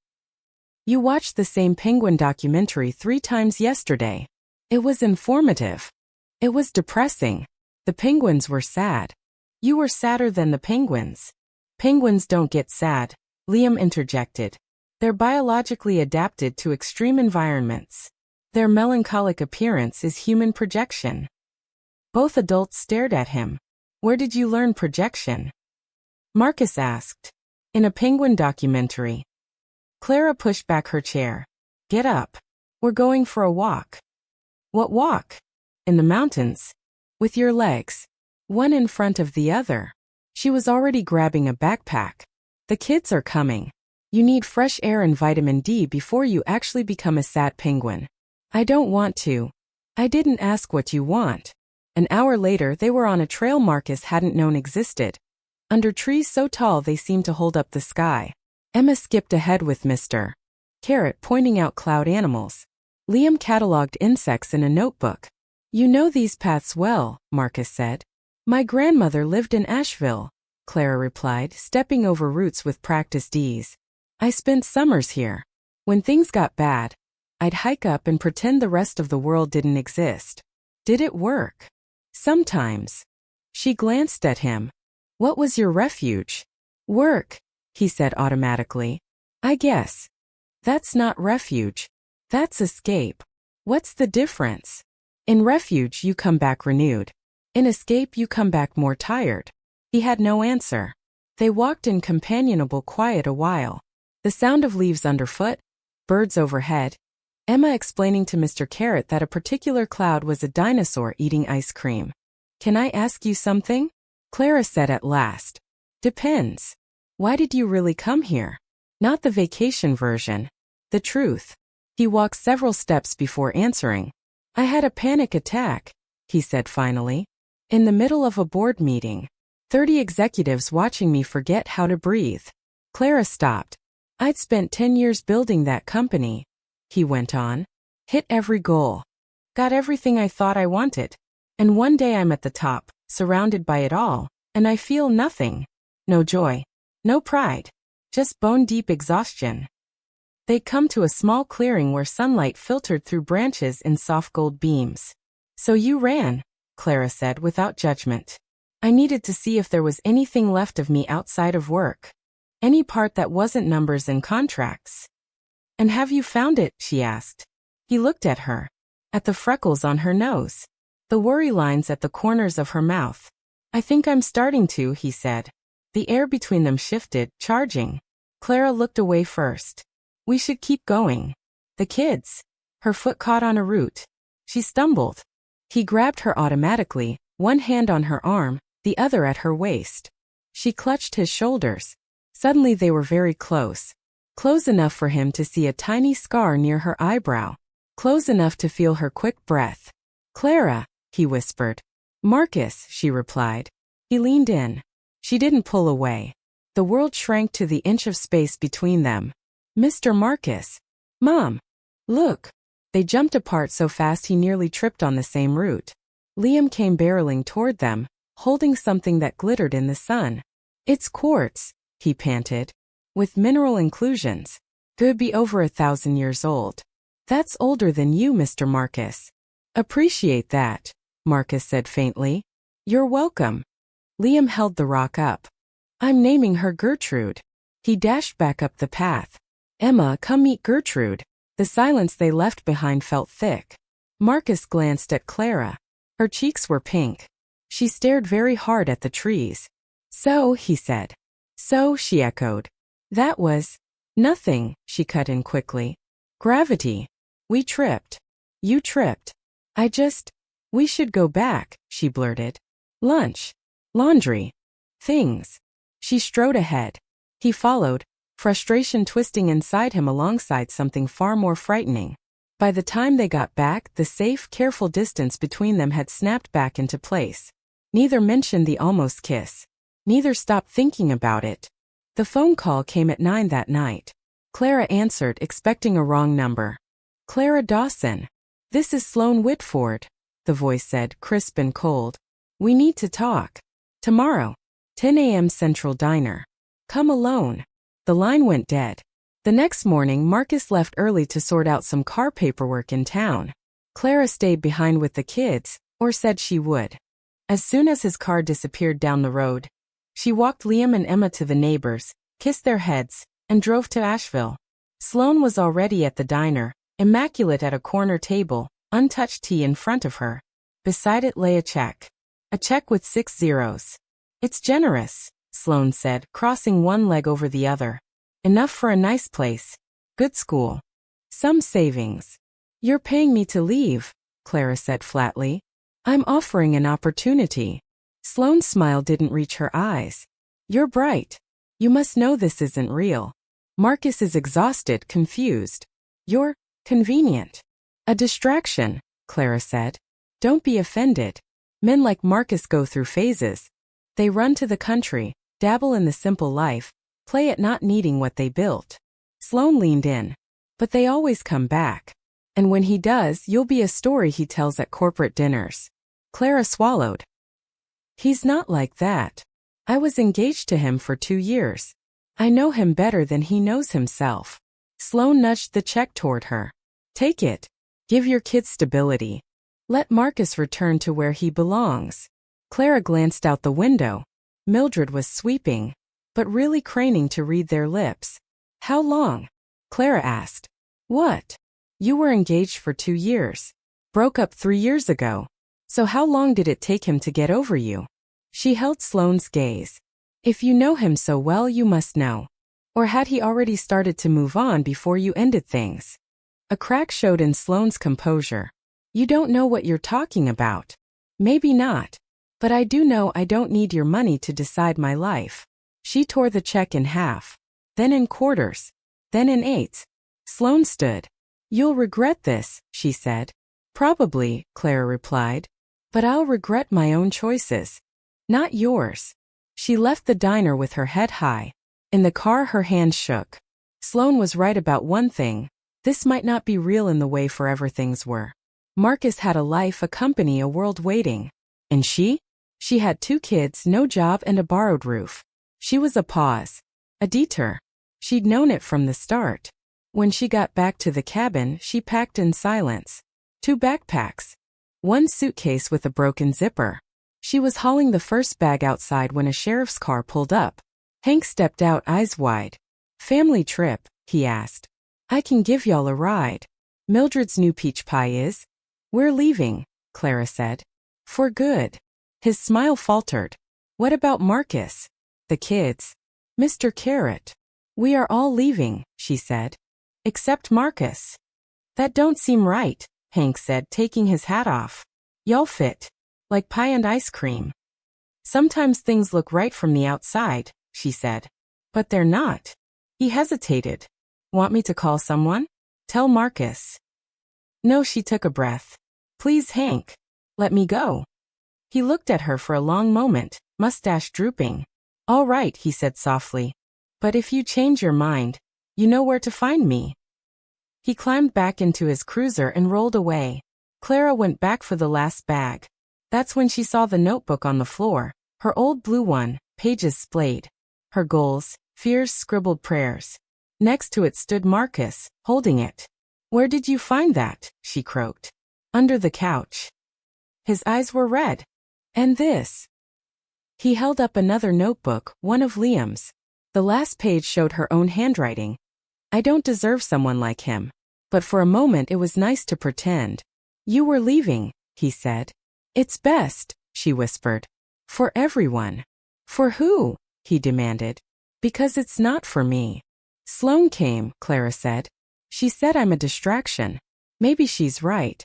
You watched the same penguin documentary 3 times yesterday. It was informative. It was depressing. The penguins were sad. You were sadder than the penguins. Penguins don't get sad, Liam interjected. They're biologically adapted to extreme environments. Their melancholic appearance is human projection. Both adults stared at him. Where did you learn projection? Marcus asked. In a penguin documentary. Clara pushed back her chair. Get up. We're going for a walk. What walk? In the mountains. With your legs. One in front of the other. She was already grabbing a backpack. The kids are coming. You need fresh air and vitamin D before you actually become a sad penguin. I don't want to. I didn't ask what you want. An hour later they were on a trail Marcus hadn't known existed. Under trees so tall they seemed to hold up the sky. Emma skipped ahead with Mr. Carrot pointing out cloud animals. Liam catalogued insects in a notebook. You know these paths well, Marcus said. My grandmother lived in Asheville, Clara replied, stepping over roots with practiced ease. I spent summers here. When things got bad, I'd hike up and pretend the rest of the world didn't exist. Did it work? Sometimes. She glanced at him. What was your refuge? Work, he said automatically. I guess. That's not refuge. That's escape. What's the difference? In refuge you come back renewed. In escape you come back more tired. He had no answer. They walked in companionable quiet a while. The sound of leaves underfoot, birds overhead. Emma explaining to Mr. Carrot that a particular cloud was a dinosaur eating ice cream. Can I ask you something? Clara said at last. Depends. Why did you really come here? Not the vacation version. The truth. He walked several steps before answering. I had a panic attack, he said finally. In the middle of a board meeting. 30 executives watching me forget how to breathe. Clara stopped. I'd spent 10 years building that company, he went on. Hit every goal. Got everything I thought I wanted. And one day I'm at the top, surrounded by it all, and I feel nothing. No joy. No pride. Just bone-deep exhaustion. They'd come to a small clearing where sunlight filtered through branches in soft gold beams. So you ran, Clara said without judgment. I needed to see if there was anything left of me outside of work. Any part that wasn't numbers and contracts. And have you found it? She asked. He looked at her. At the freckles on her nose. The worry lines at the corners of her mouth. I think I'm starting to, he said. The air between them shifted, charging. Clara looked away first. We should keep going. The kids. Her foot caught on a root. She stumbled. He grabbed her automatically, one hand on her arm, the other at her waist. She clutched his shoulders. Suddenly they were very close. Close enough for him to see a tiny scar near her eyebrow. Close enough to feel her quick breath. Clara, he whispered. Marcus, she replied. He leaned in. She didn't pull away. The world shrank to the inch of space between them. Mr. Marcus. Mom. Look. They jumped apart so fast he nearly tripped on the same root. Liam came barreling toward them, holding something that glittered in the sun. It's quartz, he panted. With mineral inclusions. Could be over 1,000 years old. That's older than you, Mr. Marcus. Appreciate that, Marcus said faintly. You're welcome. Liam held the rock up. I'm naming her Gertrude. He dashed back up the path. Emma, come meet Gertrude. The silence they left behind felt thick. Marcus glanced at Clara. Her cheeks were pink. She stared very hard at the trees. So, he said. So, she echoed. That was nothing, she cut in quickly. Gravity. We tripped. You tripped. We should go back, she blurted. Lunch. Laundry. Things. She strode ahead. He followed, frustration twisting inside him alongside something far more frightening. By the time they got back, the safe, careful distance between them had snapped back into place. Neither mentioned the almost kiss. Neither stopped thinking about it. The phone call came at 9 that night. Clara answered, expecting a wrong number. Clara Dawson. This is Sloane Whitford, the voice said, crisp and cold. We need to talk. Tomorrow. 10 a.m. Central Diner. Come alone. The line went dead. The next morning, Marcus left early to sort out some car paperwork in town. Clara stayed behind with the kids, or said she would. As soon as his car disappeared down the road, she walked Liam and Emma to the neighbors, kissed their heads, and drove to Asheville. Sloane was already at the diner, immaculate at a corner table, untouched tea in front of her. Beside it lay a check. A check with 6 zeros. It's generous, Sloane said, crossing one leg over the other. Enough for a nice place. Good school. Some savings. You're paying me to leave, Clara said flatly. I'm offering an opportunity. Sloane's smile didn't reach her eyes. You're bright. You must know this isn't real. Marcus is exhausted, confused. You're convenient. A distraction, Clara said. Don't be offended. Men like Marcus go through phases. They run to the country, dabble in the simple life, play at not needing what they built. Sloane leaned in. But they always come back. And when he does, you'll be a story he tells at corporate dinners. Clara swallowed. He's not like that. I was engaged to him for 2 years. I know him better than he knows himself. Sloane nudged the check toward her. Take it. Give your kids stability. Let Marcus return to where he belongs. Clara glanced out the window. Mildred was sweeping, but really craning to read their lips. How long? Clara asked. What? You were engaged for 2 years. Broke up 3 years ago. So how long did it take him to get over you? She held Sloane's gaze. If you know him so well, you must know. Or had he already started to move on before you ended things? A crack showed in Sloane's composure. You don't know what you're talking about. Maybe not. But I do know I don't need your money to decide my life. She tore the check in half. Then in quarters. Then in eighths. Sloane stood. You'll regret this, she said. Probably, Clara replied. But I'll regret my own choices. Not yours. She left the diner with her head high. In the car her hands shook. Sloane was right about one thing. This might not be real in the way forever things were. Marcus had a life, a company, a world waiting. And she? She had 2 kids, no job, and a borrowed roof. She was a pause. A detour. She'd known it from the start. When she got back to the cabin, she packed in silence. 2 backpacks. 1 suitcase with a broken zipper. She was hauling the first bag outside when a sheriff's car pulled up. Hank stepped out, eyes wide. Family trip, he asked. I can give y'all a ride. Mildred's new peach pie is. We're leaving, Clara said. For good. His smile faltered. What about Marcus? The kids. Mr. Carrot. We are all leaving, she said. Except Marcus. That don't seem right, Hank said, taking his hat off. Y'all fit. Like pie and ice cream. Sometimes things look right from the outside, she said. But they're not. He hesitated. Want me to call someone? Tell Marcus. No, she took a breath. Please, Hank. Let me go. He looked at her for a long moment, mustache drooping. All right, he said softly. But if you change your mind, you know where to find me. He climbed back into his cruiser and rolled away. Clara went back for the last bag. That's when she saw the notebook on the floor, her old blue one, pages splayed. Her goals, fears, scribbled prayers. Next to it stood Marcus, holding it. Where did you find that? She croaked. Under the couch. His eyes were red. And this? He held up another notebook, one of Liam's. The last page showed her own handwriting. I don't deserve someone like him. But for a moment it was nice to pretend. You were leaving, he said. It's best, she whispered. For everyone. For who? He demanded. Because it's not for me. Sloane came, Clara said. She said I'm a distraction. Maybe she's right.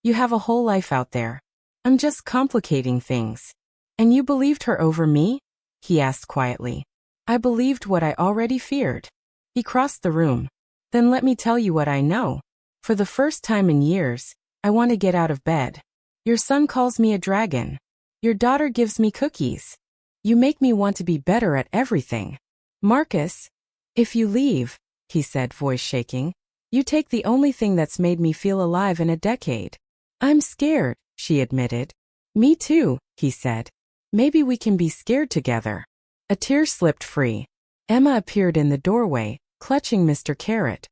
You have a whole life out there. I'm just complicating things. And you believed her over me? He asked quietly. I believed what I already feared. He crossed the room. Then let me tell you what I know. For the first time in years, I want to get out of bed. Your son calls me a dragon. Your daughter gives me cookies. You make me want to be better at everything. Marcus, if you leave, he said, voice shaking, you take the only thing that's made me feel alive in a decade. I'm scared, she admitted. Me too, he said. Maybe we can be scared together. A tear slipped free. Emma appeared in the doorway, clutching Mr. Carrot.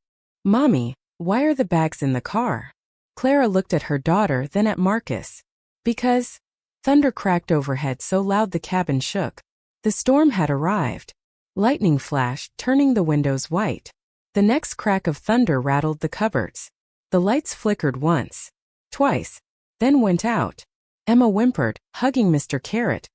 Mommy, why are the bags in the car? Clara looked at her daughter, then at Marcus. Because thunder cracked overhead so loud the cabin shook. The storm had arrived. Lightning flashed, turning the windows white. The next crack of thunder rattled the cupboards. The lights flickered once, twice, then went out. Emma whimpered, hugging Mr. Carrot.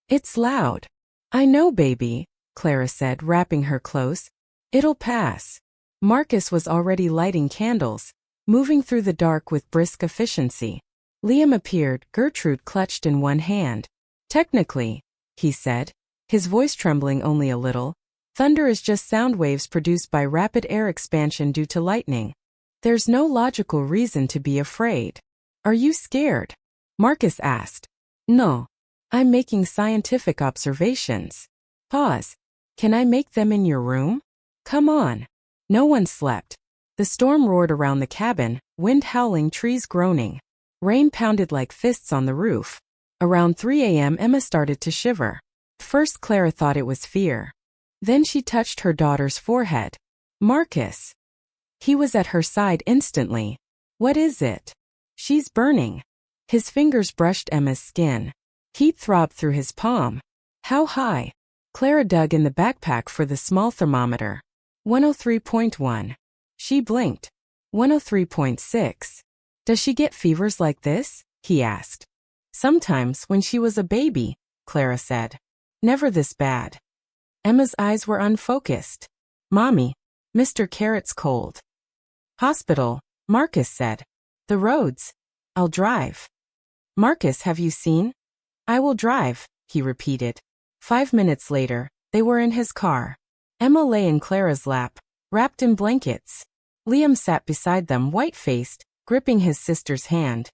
It's loud. I know, baby, Clara said, wrapping her close. It'll pass. Marcus was already lighting candles, moving through the dark with brisk efficiency. Liam appeared, Gertrude clutched in one hand. Technically, he said, his voice trembling only a little, thunder is just sound waves produced by rapid air expansion due to lightning. There's no logical reason to be afraid. Are you scared? Marcus asked. No. I'm making scientific observations. Pause. Can I make them in your room? Come on. No one slept. The storm roared around the cabin, wind howling, trees groaning. Rain pounded like fists on the roof. Around 3 a.m. Emma started to shiver. First Clara thought it was fear. Then she touched her daughter's forehead. Marcus. He was at her side instantly. What is it? She's burning. His fingers brushed Emma's skin. Heat throbbed through his palm. How high? Clara dug in the backpack for the small thermometer. 103.1. She blinked. 103.6. Does she get fevers like this? He asked. Sometimes when she was a baby, Clara said. Never this bad. Emma's eyes were unfocused. Mommy, Mr. Carrot's cold. Hospital, Marcus said. The roads. I'll drive. Marcus, have you seen? I will drive, he repeated. 5 minutes later, they were in his car. Emma lay in Clara's lap, wrapped in blankets. Liam sat beside them, white-faced, gripping his sister's hand.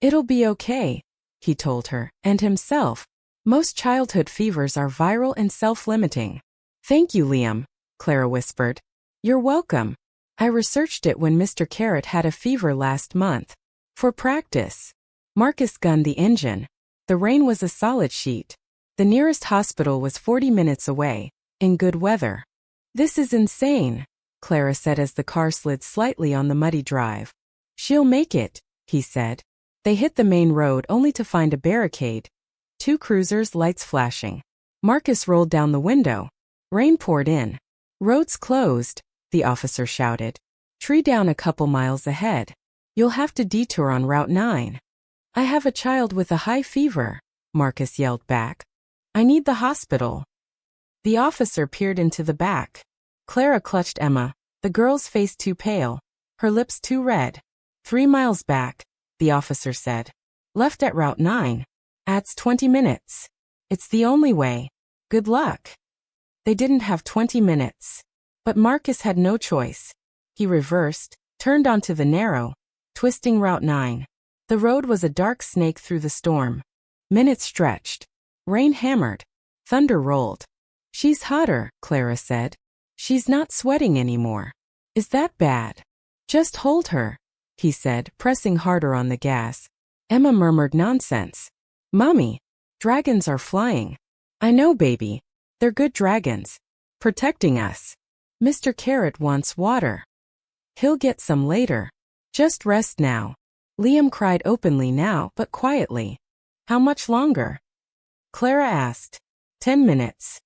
It'll be okay, he told her, and himself. Most childhood fevers are viral and self-limiting. Thank you, Liam, Clara whispered. You're welcome. I researched it when Mr. Carrot had a fever last month. For practice. Marcus gunned the engine. The rain was a solid sheet. The nearest hospital was 40 minutes away, in good weather. This is insane, Clara said as the car slid slightly on the muddy drive. She'll make it, he said. They hit the main road only to find a barricade. 2 cruisers, lights flashing. Marcus rolled down the window. Rain poured in. Roads closed, the officer shouted. Tree down a couple miles ahead. You'll have to detour on Route 9. I have a child with a high fever, Marcus yelled back. I need the hospital. The officer peered into the back. Clara clutched Emma, the girl's face too pale, her lips too red. 3 miles back, the officer said. Left at Route 9. Adds 20 minutes. It's the only way. Good luck. They didn't have 20 minutes. But Marcus had no choice. He reversed, turned onto the narrow, twisting Route 9. The road was a dark snake through the storm. Minutes stretched. Rain hammered. Thunder rolled. She's hotter, Clara said. She's not sweating anymore. Is that bad? Just hold her, he said, pressing harder on the gas. Emma murmured nonsense. Mommy, dragons are flying. I know, baby. They're good dragons. Protecting us. Mr. Carrot wants water. He'll get some later. Just rest now. Liam cried openly now, but quietly. How much longer? Clara asked. 10 minutes.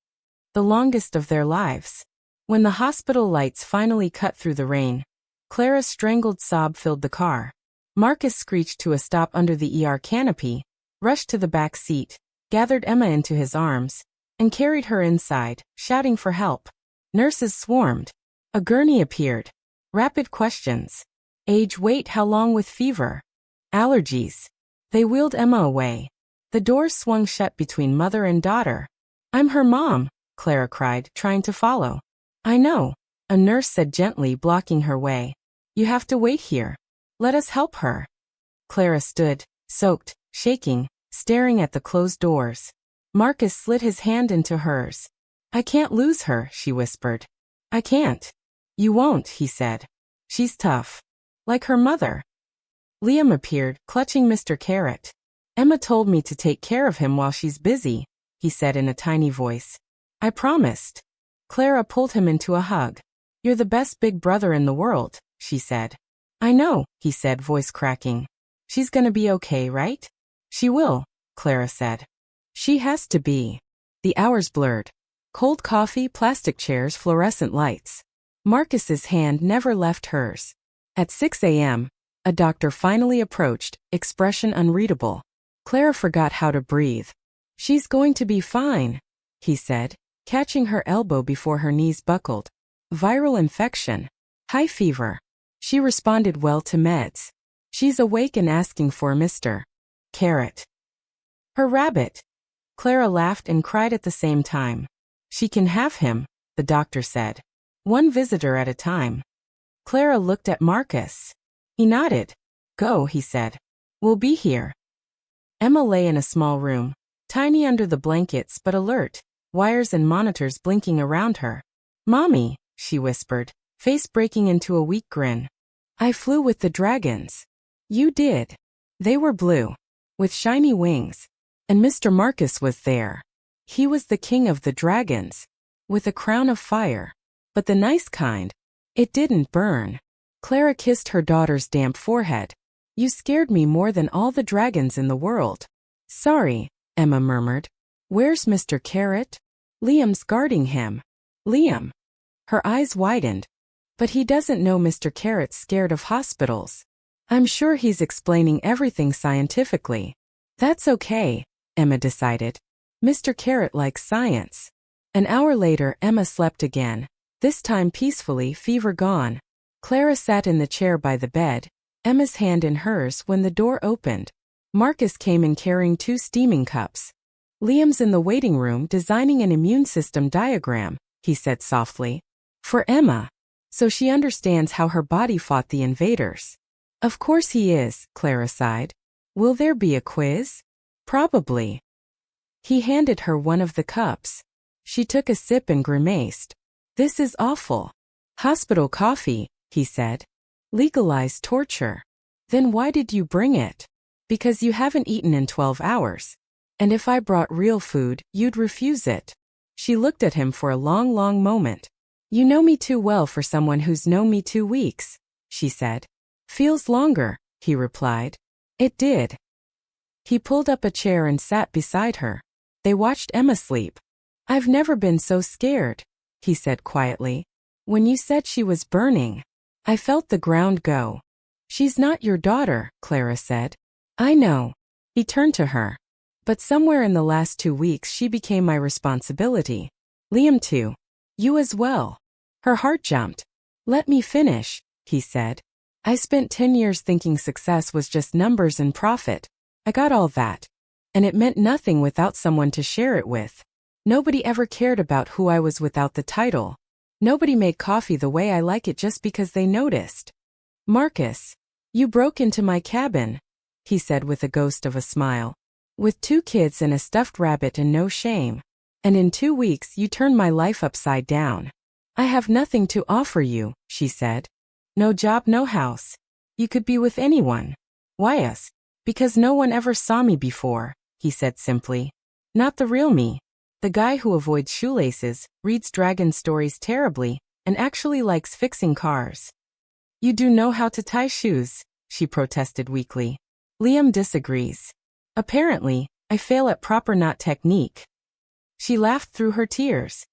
The longest of their lives. When the hospital lights finally cut through the rain, Clara's strangled sob filled the car. Marcus screeched to a stop under the ER canopy, rushed to the back seat, gathered Emma into his arms, and carried her inside, shouting for help. Nurses swarmed. A gurney appeared. Rapid questions. Age, weight, how long with fever? Allergies. They wheeled Emma away. The door swung shut between mother and daughter. I'm her mom, Clara cried, trying to follow. I know, a nurse said gently, blocking her way. You have to wait here. Let us help her. Clara stood, soaked, shaking, staring at the closed doors. Marcus slid his hand into hers. I can't lose her, she whispered. I can't. You won't, he said. She's tough. Like her mother. Liam appeared, clutching Mr. Carrot. Emma told me to take care of him while she's busy, he said in a tiny voice. I promised. Clara pulled him into a hug. You're the best big brother in the world, she said. I know, he said, voice cracking. She's gonna be okay, right? She will, Clara said. She has to be. The hours blurred. Cold coffee, plastic chairs, fluorescent lights. Marcus's hand never left hers. At 6 a.m., a doctor finally approached, expression unreadable. Clara forgot how to breathe. She's going to be fine, he said, catching her elbow before her knees buckled. Viral infection. High fever. She responded well to meds. She's awake and asking for Mr. Carrot. Her rabbit. Clara laughed and cried at the same time. She can have him, the doctor said. One visitor at a time. Clara looked at Marcus. He nodded. Go, he said. We'll be here. Emma lay in a small room, tiny under the blankets but alert, wires and monitors blinking around her. Mommy, she whispered, face breaking into a weak grin. I flew with the dragons. You did. They were blue, with shiny wings. And Mr. Marcus was there. He was the king of the dragons, with a crown of fire. But the nice kind. It didn't burn. Clara kissed her daughter's damp forehead. You scared me more than all the dragons in the world. Sorry, Emma murmured. Where's Mr. Carrot? Liam's guarding him. Liam. Her eyes widened. But he doesn't know Mr. Carrot's scared of hospitals. I'm sure he's explaining everything scientifically. That's okay, Emma decided. Mr. Carrot likes science. An hour later, Emma slept again, this time peacefully, fever gone. Clara sat in the chair by the bed, Emma's hand in hers when the door opened. Marcus came in carrying 2 steaming cups. Liam's in the waiting room designing an immune system diagram, he said softly. For Emma. So she understands how her body fought the invaders. Of course he is, Clara sighed. Will there be a quiz? Probably. He handed her one of the cups. She took a sip and grimaced. This is awful. Hospital coffee, he said. Legalized torture. Then why did you bring it? Because you haven't eaten in 12 hours. And if I brought real food, you'd refuse it. She looked at him for a long, long moment. You know me too well for someone who's known me 2 weeks, she said. Feels longer, he replied. It did. He pulled up a chair and sat beside her. They watched Emma sleep. I've never been so scared, he said quietly. When you said she was burning, I felt the ground go. She's not your daughter, Clara said. I know. He turned to her. But somewhere in the last 2 weeks she became my responsibility. Liam too. You as well. Her heart jumped. Let me finish, he said. I spent 10 years thinking success was just numbers and profit. I got all that. And it meant nothing without someone to share it with. Nobody ever cared about who I was without the title. Nobody made coffee the way I like it just because they noticed. Marcus, you broke into my cabin, he said with a ghost of a smile. With 2 kids and a stuffed rabbit and no shame. And in 2 weeks you turned my life upside down. I have nothing to offer you, she said. No job, no house. You could be with anyone. Why us? Because no one ever saw me before, he said simply. Not the real me. The guy who avoids shoelaces, reads dragon stories terribly, and actually likes fixing cars. You do know how to tie shoes, she protested weakly. Liam disagrees. Apparently, I fail at proper knot technique. She laughed through her tears.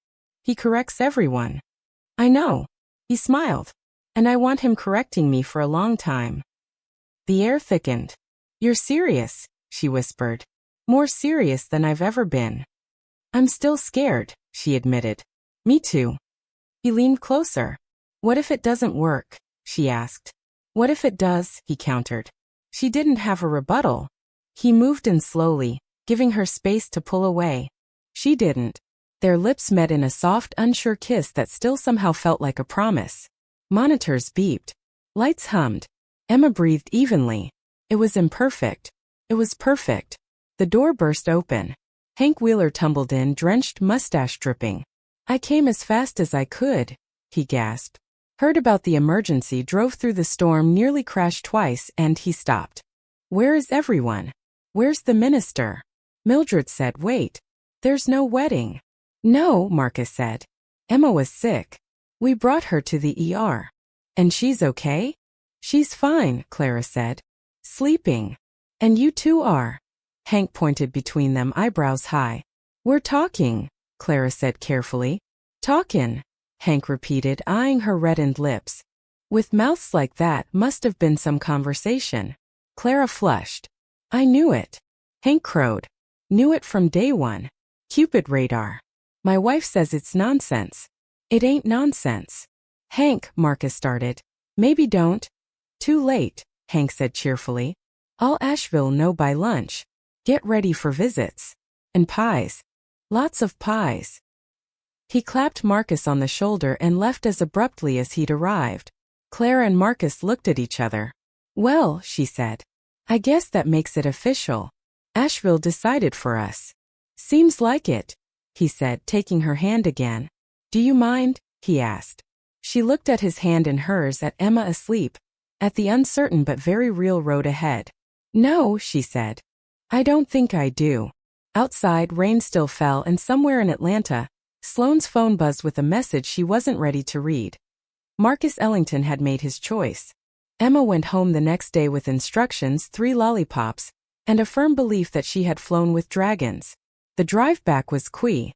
He corrects everyone. I know. He smiled. And I want him correcting me for a long time. The air thickened. You're serious, she whispered. More serious than I've ever been. I'm still scared, she admitted. Me too. He leaned closer. What if it doesn't work? She asked. What if it does? He countered. She didn't have a rebuttal. He moved in slowly, giving her space to pull away. She didn't. Their lips met in a soft, unsure kiss that still somehow felt like a promise. Monitors beeped. Lights hummed. Emma breathed evenly. It was imperfect. It was perfect. The door burst open. Hank Wheeler tumbled in, drenched, mustache dripping. I came as fast as I could, he gasped. Heard about the emergency, drove through the storm, nearly crashed twice, and he stopped. Where is everyone? Where's the minister? Mildred said, wait. There's no wedding. No, Marcus said. Emma was sick. We brought her to the ER. And she's okay? She's fine, Clara said. Sleeping. And you two are. Hank pointed between them, eyebrows high. We're talking, Clara said carefully. Talkin', Hank repeated, eyeing her reddened lips. With mouths like that, must have been some conversation. Clara flushed. I knew it. Hank crowed. Knew it from day one. Cupid radar. My wife says it's nonsense. It ain't nonsense. Hank, Marcus started. Maybe don't. Too late, Hank said cheerfully. All Asheville know by lunch. Get ready for visits. And pies. Lots of pies. He clapped Marcus on the shoulder and left as abruptly as he'd arrived. Claire and Marcus looked at each other. Well, she said. I guess that makes it official. Asheville decided for us. Seems like it, he said, taking her hand again. Do you mind? He asked. She looked at his hand in hers, at Emma asleep, at the uncertain but very real road ahead. No, she said. I don't think I do. Outside, rain still fell, and somewhere in Atlanta, Sloane's phone buzzed with a message she wasn't ready to read. Marcus Ellington had made his choice. Emma went home the next day with instructions, 3 lollipops, and a firm belief that she had flown with dragons. The drive back was quick.